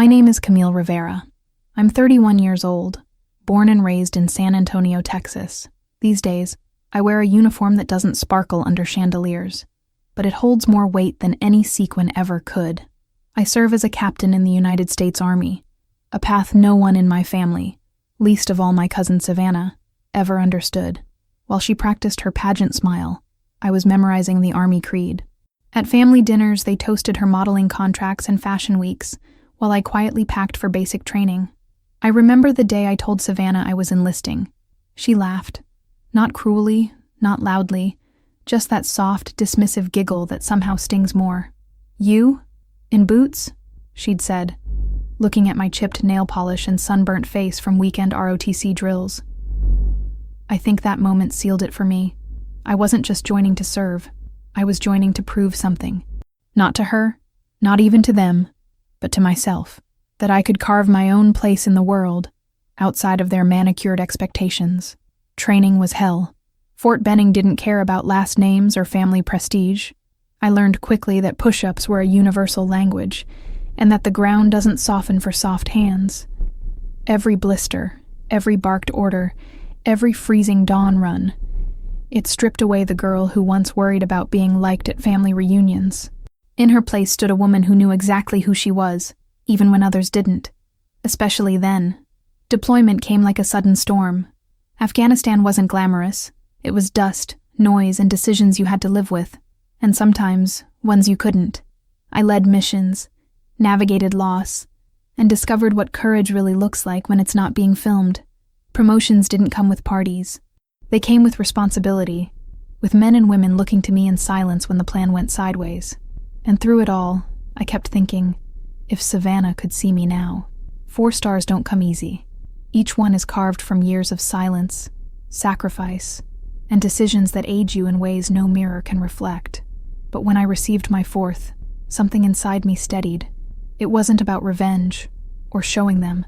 My name is Camille Rivera. I'm 31 years old, born and raised in San Antonio, Texas. These days, I wear a uniform that doesn't sparkle under chandeliers, but it holds more weight than any sequin ever could. I serve as a captain in the United States Army, a path no one in my family, least of all my cousin Savannah, ever understood. While she practiced her pageant smile, I was memorizing the Army creed. At family dinners, they toasted her modeling contracts and fashion weeks, while I quietly packed for basic training. I remember the day I told Savannah I was enlisting. She laughed. Not cruelly, not loudly, just that soft, dismissive giggle that somehow stings more. "You? In boots?" she'd said, looking at my chipped nail polish and sunburnt face from weekend ROTC drills. I think that moment sealed it for me. I wasn't just joining to serve. I was joining to prove something. Not to her, not even to them, but to myself. That I could carve my own place in the world, outside of their manicured expectations. Training was hell. Fort Benning didn't care about last names or family prestige. I learned quickly that push-ups were a universal language, and that the ground doesn't soften for soft hands. Every blister, every barked order, every freezing dawn run, it stripped away the girl who once worried about being liked at family reunions. In her place stood a woman who knew exactly who she was, even when others didn't. Especially then. Deployment came like a sudden storm. Afghanistan wasn't glamorous. It was dust, noise, and decisions you had to live with, and sometimes ones you couldn't. I led missions, navigated loss, and discovered what courage really looks like when it's not being filmed. Promotions didn't come with parties. They came with responsibility, with men and women looking to me in silence when the plan went sideways. And through it all, I kept thinking, if Savannah could see me now. 4 stars don't come easy. Each one is carved from years of silence, sacrifice, and decisions that age you in ways no mirror can reflect. But when I received my 4th, something inside me steadied. It wasn't about revenge or showing them.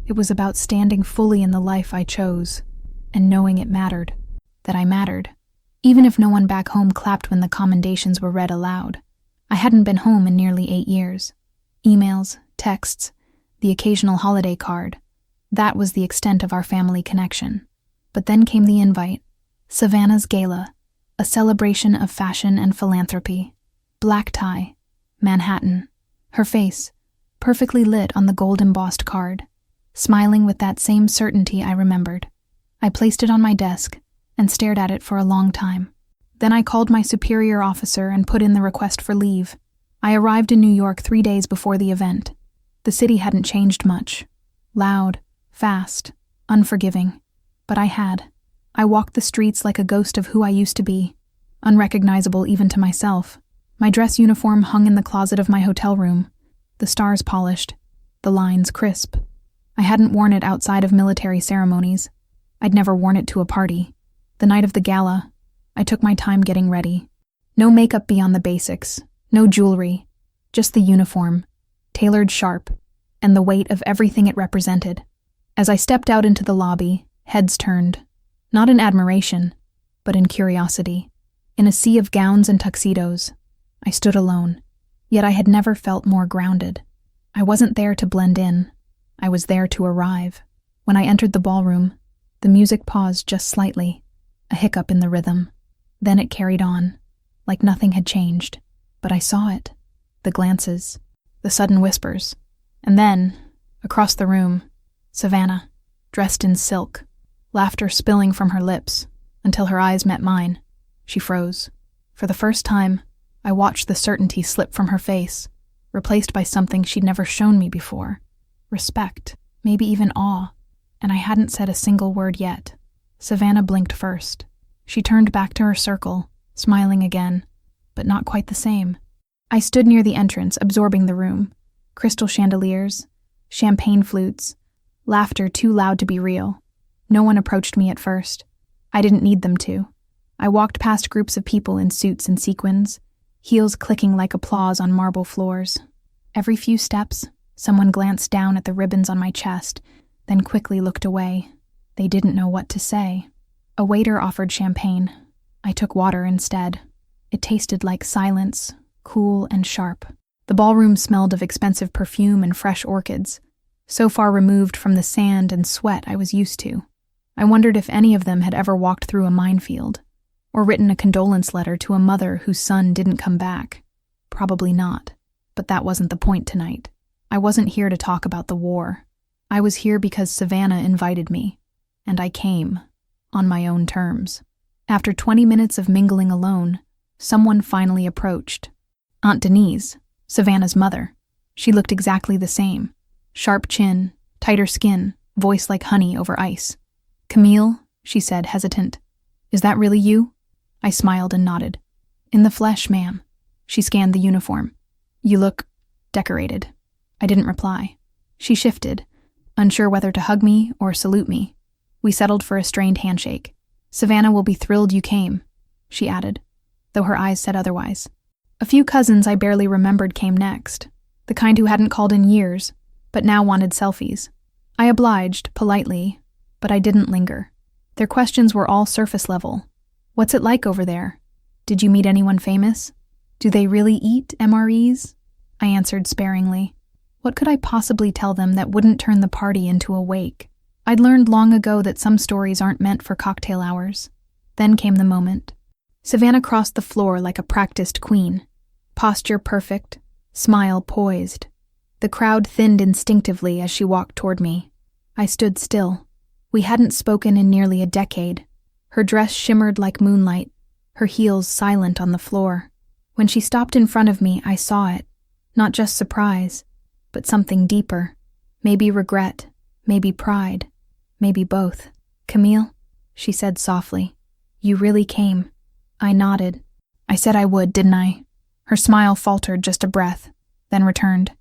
It was about standing fully in the life I chose and knowing it mattered, that I mattered. Even if no one back home clapped when the commendations were read aloud. I hadn't been home in nearly 8 years. Emails, texts, the occasional holiday card. That was the extent of our family connection. But then came the invite. Savannah's Gala, a celebration of fashion and philanthropy. Black tie, Manhattan. Her face, perfectly lit on the gold-embossed card, smiling with that same certainty I remembered. I placed it on my desk and stared at it for a long time. Then I called my superior officer and put in the request for leave. I arrived in New York 3 days before the event. The city hadn't changed much. Loud, fast, unforgiving. But I had. I walked the streets like a ghost of who I used to be, unrecognizable even to myself. My dress uniform hung in the closet of my hotel room, the stars polished, the lines crisp. I hadn't worn it outside of military ceremonies. I'd never worn it to a party. The night of the gala, I took my time getting ready. No makeup beyond the basics, no jewelry, just the uniform, tailored sharp, and the weight of everything it represented. As I stepped out into the lobby, heads turned, not in admiration, but in curiosity. In a sea of gowns and tuxedos, I stood alone, yet I had never felt more grounded. I wasn't there to blend in. I was there to arrive. When I entered the ballroom, the music paused just slightly, a hiccup in the rhythm. Then it carried on, like nothing had changed. But I saw it, the glances, the sudden whispers. And then, across the room, Savannah, dressed in silk, laughter spilling from her lips, until her eyes met mine. She froze. For the first time, I watched the certainty slip from her face, replaced by something she'd never shown me before. Respect, maybe even awe. And I hadn't said a single word yet. Savannah blinked first. She turned back to her circle, smiling again, but not quite the same. I stood near the entrance, absorbing the room. Crystal chandeliers, champagne flutes, laughter too loud to be real. No one approached me at first. I didn't need them to. I walked past groups of people in suits and sequins, heels clicking like applause on marble floors. Every few steps, someone glanced down at the ribbons on my chest, then quickly looked away. They didn't know what to say. A waiter offered champagne. I took water instead. It tasted like silence, cool and sharp. The ballroom smelled of expensive perfume and fresh orchids, so far removed from the sand and sweat I was used to. I wondered if any of them had ever walked through a minefield, or written a condolence letter to a mother whose son didn't come back. Probably not, but that wasn't the point tonight. I wasn't here to talk about the war. I was here because Savannah invited me, and I came, on my own terms. After 20 minutes of mingling alone, someone finally approached. Aunt Denise, Savannah's mother. She looked exactly the same. Sharp chin, tighter skin, voice like honey over ice. "Camille," she said, hesitant. "Is that really you?" I smiled and nodded. "In the flesh, ma'am." She scanned the uniform. "You look decorated." I didn't reply. She shifted, unsure whether to hug me or salute me. We settled for a strained handshake. "Savannah will be thrilled you came," she added, though her eyes said otherwise. A few cousins I barely remembered came next, the kind who hadn't called in years, but now wanted selfies. I obliged, politely, but I didn't linger. Their questions were all surface level. "What's it like over there? Did you meet anyone famous? Do they really eat MREs?" I answered sparingly. What could I possibly tell them that wouldn't turn the party into a wake? I'd learned long ago that some stories aren't meant for cocktail hours. Then came the moment. Savannah crossed the floor like a practiced queen. Posture perfect, smile poised. The crowd thinned instinctively as she walked toward me. I stood still. We hadn't spoken in nearly a decade. Her dress shimmered like moonlight, her heels silent on the floor. When she stopped in front of me, I saw it. Not just surprise, but something deeper. Maybe regret, maybe pride, maybe both. "Camille," she said softly, "you really came." I nodded. "I said I would, didn't I?" Her smile faltered just a breath, then returned.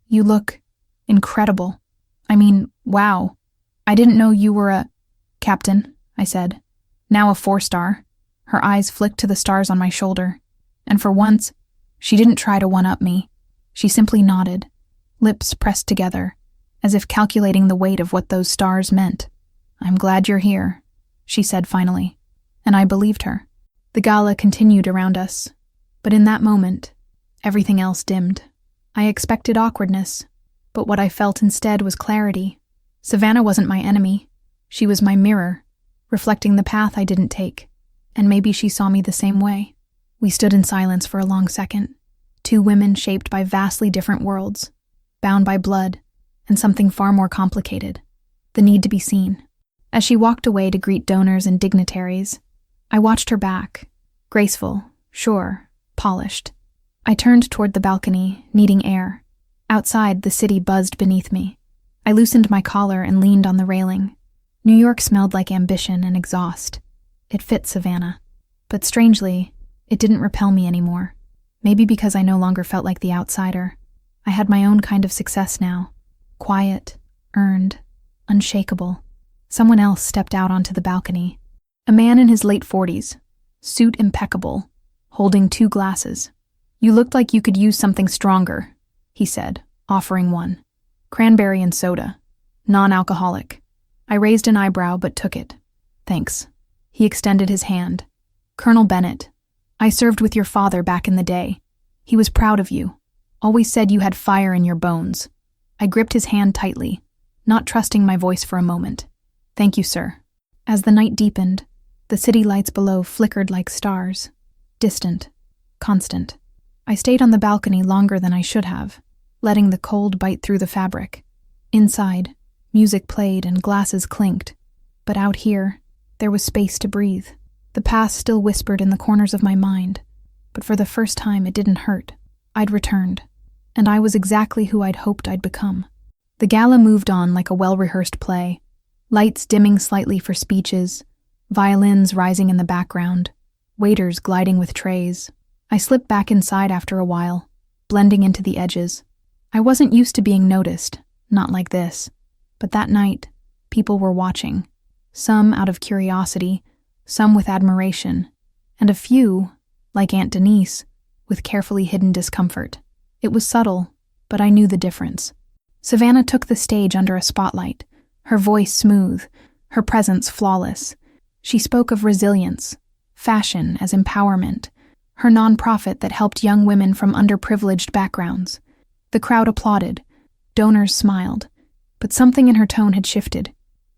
"You look incredible. I mean, wow. I didn't know you were a captain," I said. "Now a 4-star. Her eyes flicked to the stars on my shoulder. And for once, she didn't try to one-up me. She simply nodded, lips pressed together, as if calculating the weight of what those stars meant. "I'm glad you're here," she said finally, and I believed her. The gala continued around us, but in that moment, everything else dimmed. I expected awkwardness, but what I felt instead was clarity. Savannah wasn't my enemy. She was my mirror, reflecting the path I didn't take, and maybe she saw me the same way. We stood in silence for a long second, two women shaped by vastly different worlds, bound by blood, and something far more complicated, the need to be seen. As she walked away to greet donors and dignitaries, I watched her back, graceful, sure, polished. I turned toward the balcony, needing air. Outside, the city buzzed beneath me. I loosened my collar and leaned on the railing. New York smelled like ambition and exhaust. It fit Savannah. But strangely, it didn't repel me anymore. Maybe because I no longer felt like the outsider. I had my own kind of success now. Quiet, earned, unshakable. Someone else stepped out onto the balcony. A man in his late 40s, suit impeccable, holding 2 glasses. "You looked like you could use something stronger," he said, offering one. "Cranberry and soda, non-alcoholic." I raised an eyebrow but took it. "Thanks." He extended his hand. "Colonel Bennett, I served with your father back in the day. He was proud of you. Always said you had fire in your bones." I gripped his hand tightly, not trusting my voice for a moment. "Thank you, sir." As the night deepened, the city lights below flickered like stars, distant, constant. I stayed on the balcony longer than I should have, letting the cold bite through the fabric. Inside, music played and glasses clinked, but out here, there was space to breathe. The past still whispered in the corners of my mind, but for the first time it didn't hurt. I'd returned, and I was exactly who I'd hoped I'd become. The gala moved on like a well-rehearsed play, lights dimming slightly for speeches, violins rising in the background, waiters gliding with trays. I slipped back inside after a while, blending into the edges. I wasn't used to being noticed, not like this, but that night, people were watching, some out of curiosity, some with admiration, and a few, like Aunt Denise, with carefully hidden discomfort. It was subtle, but I knew the difference. Savannah took the stage under a spotlight, her voice smooth, her presence flawless. She spoke of resilience, fashion as empowerment, her nonprofit that helped young women from underprivileged backgrounds. The crowd applauded, donors smiled, but something in her tone had shifted.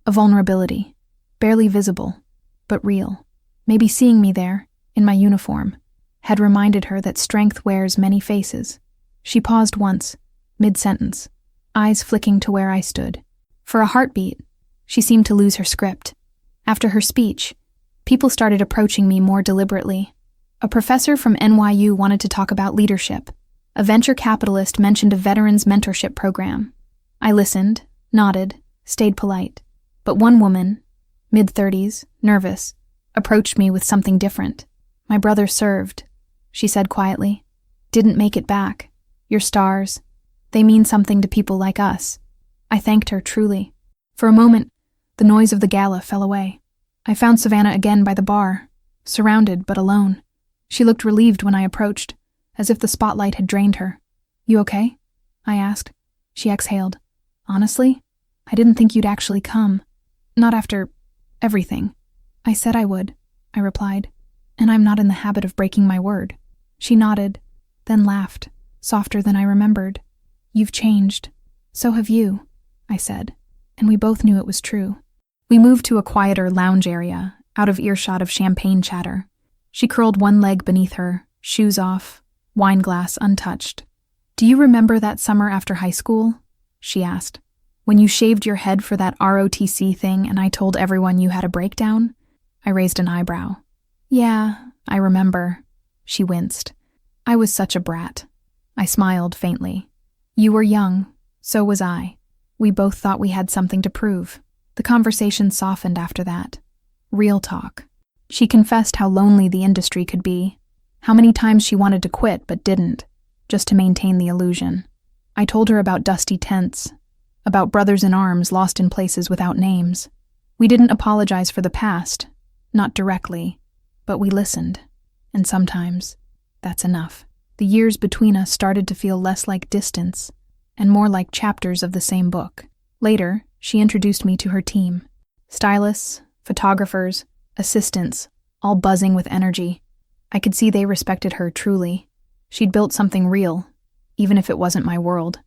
A vulnerability, barely visible, but real. Maybe seeing me there, in my uniform, had reminded her that strength wears many faces. She paused once, mid-sentence, eyes flicking to where I stood. For a heartbeat, she seemed to lose her script. After her speech, people started approaching me more deliberately. A professor from NYU wanted to talk about leadership. A venture capitalist mentioned a veterans mentorship program. I listened, nodded, stayed polite. But one woman, mid-30s, nervous, approached me with something different. "My brother served," she said quietly. "Didn't make it back. Your stars, they mean something to people like us." I thanked her truly. For a moment, the noise of the gala fell away. I found Savannah again by the bar, surrounded but alone. She looked relieved when I approached, as if the spotlight had drained her. "You okay?" I asked. She exhaled. "Honestly, I didn't think you'd actually come. Not after everything." "I said I would," I replied, "and I'm not in the habit of breaking my word." She nodded, then laughed, softer than I remembered. "You've changed. So have you," I said, and we both knew it was true. We moved to a quieter lounge area, out of earshot of champagne chatter. She curled one leg beneath her, shoes off, wine glass untouched. "Do you remember that summer after high school?" she asked. "When you shaved your head for that ROTC thing and I told everyone you had a breakdown?" I raised an eyebrow. "Yeah, I remember." She winced. "I was such a brat." I smiled faintly. "You were young, so was I. We both thought we had something to prove." The conversation softened after that. Real talk. She confessed how lonely the industry could be, how many times she wanted to quit but didn't, just to maintain the illusion. I told her about dusty tents, about brothers in arms lost in places without names. We didn't apologize for the past, not directly, but we listened. And sometimes, that's enough. The years between us started to feel less like distance and more like chapters of the same book. Later, she introduced me to her team. Stylists, photographers, assistants, all buzzing with energy. I could see they respected her truly. She'd built something real, even if it wasn't my world.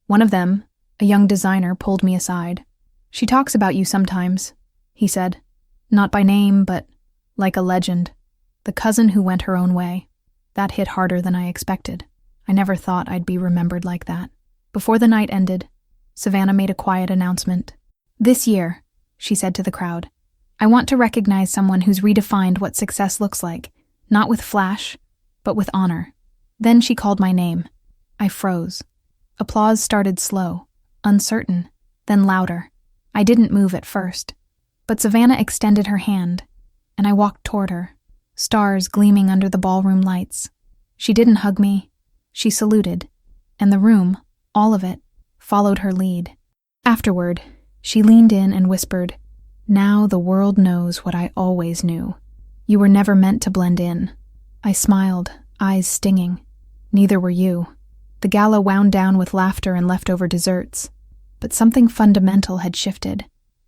One of them, a young designer, pulled me aside. "She talks about you sometimes," he said. "Not by name, but like a legend. The cousin who went her own way." That hit harder than I expected. I never thought I'd be remembered like that. Before the night ended, Savannah made a quiet announcement. "This year," she said to the crowd, "I want to recognize someone who's redefined what success looks like, not with flash, but with honor." Then she called my name. I froze. Applause started slow, uncertain, then louder. I didn't move at first, but Savannah extended her hand, and I walked toward her, stars gleaming under the ballroom lights. She didn't hug me. She saluted, and the room, all of it, followed her lead. Afterward, she leaned in and whispered, "Now the world knows what I always knew. You were never meant to blend in." I smiled, eyes stinging. Neither were you. The gala wound down with laughter and leftover desserts, but something fundamental had shifted.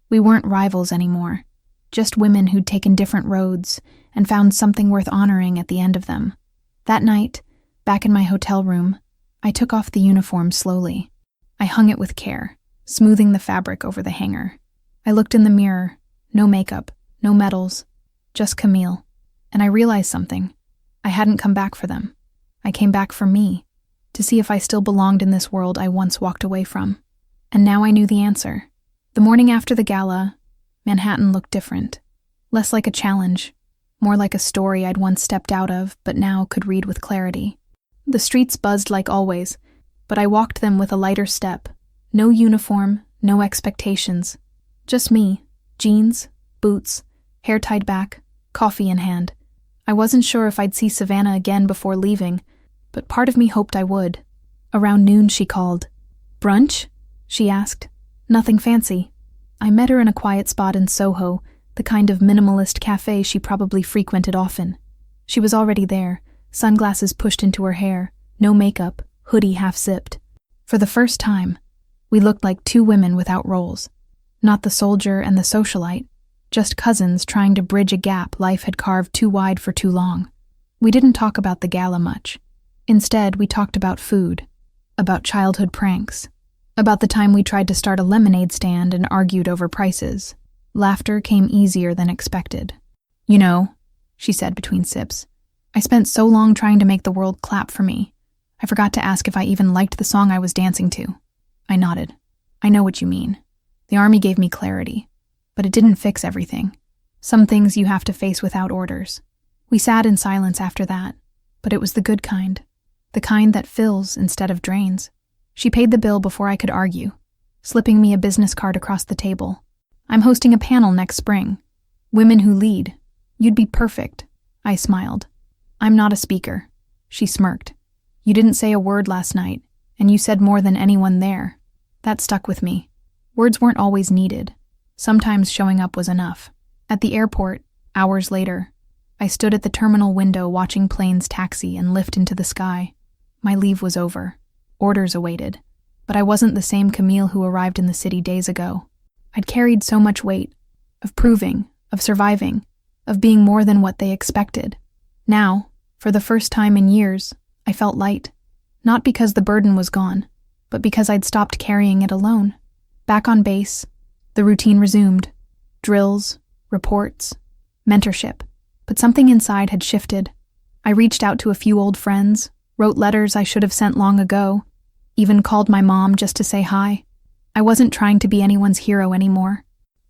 We weren't rivals anymore, just women who'd taken different roads and found something worth honoring at the end of them. That night, back in my hotel room, I took off the uniform slowly. I hung it with care, smoothing the fabric over the hanger. I looked in the mirror, no makeup, no medals, just Camille, and I realized something. I hadn't come back for them. I came back for me, to see if I still belonged in this world I once walked away from. And now I knew the answer. The morning after the gala, Manhattan looked different. Less like a challenge, more like a story I'd once stepped out of, but now could read with clarity. The streets buzzed like always, but I walked them with a lighter step. No uniform, no expectations. Just me, jeans, boots, hair tied back, coffee in hand. I wasn't sure if I'd see Savannah again before leaving, but part of me hoped I would. Around noon she called. "Brunch?" she asked. "Nothing fancy." I met her in a quiet spot in Soho, the kind of minimalist cafe she probably frequented often. She was already there, sunglasses pushed into her hair, no makeup, hoodie half-zipped. For the first time, we looked like two women without roles. Not the soldier and the socialite, just cousins trying to bridge a gap life had carved too wide for too long. We didn't talk about the gala much. Instead, we talked about food, about childhood pranks, about the time we tried to start a lemonade stand and argued over prices. Laughter came easier than expected. "You know," she said between sips, "I spent so long trying to make the world clap for me. I forgot to ask if I even liked the song I was dancing to." I nodded. "I know what you mean. The army gave me clarity, but it didn't fix everything. Some things you have to face without orders." We sat in silence after that, but it was the good kind, the kind that fills instead of drains. She paid the bill before I could argue, slipping me a business card across the table. "I'm hosting a panel next spring. Women who lead. You'd be perfect." I smiled. "I'm not a speaker." She smirked. "You didn't say a word last night, and you said more than anyone there." That stuck with me. Words weren't always needed. Sometimes showing up was enough. At the airport, hours later, I stood at the terminal window watching planes taxi and lift into the sky. My leave was over. Orders awaited. But I wasn't the same Camille who arrived in the city days ago. I'd carried so much weight, of proving, of surviving, of being more than what they expected. Now, for the first time in years, I felt light. Not because the burden was gone, but because I'd stopped carrying it alone. Back on base, the routine resumed. Drills, reports, mentorship. But something inside had shifted. I reached out to a few old friends, wrote letters I should have sent long ago, even called my mom just to say hi. I wasn't trying to be anyone's hero anymore.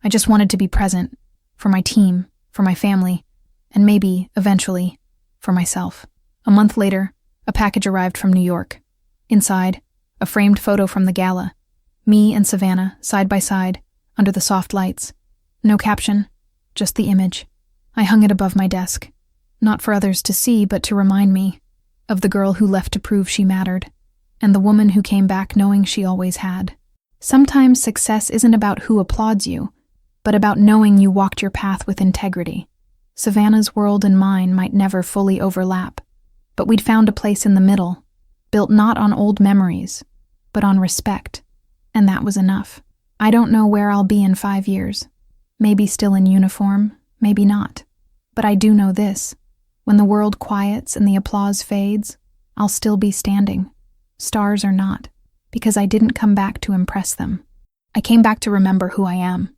I just wanted to be present, for my team, for my family, and maybe, eventually, for myself. A month later, a package arrived from New York. Inside, a framed photo from the gala. Me and Savannah, side by side, under the soft lights. No caption, just the image. I hung it above my desk, not for others to see, but to remind me of the girl who left to prove she mattered, and the woman who came back knowing she always had. Sometimes success isn't about who applauds you, but about knowing you walked your path with integrity. Savannah's world and mine might never fully overlap, but we'd found a place in the middle, built not on old memories, but on respect, and that was enough. I don't know where I'll be in 5 years. Maybe still in uniform, maybe not. But I do know this. When the world quiets and the applause fades, I'll still be standing, stars or not, because I didn't come back to impress them. I came back to remember who I am.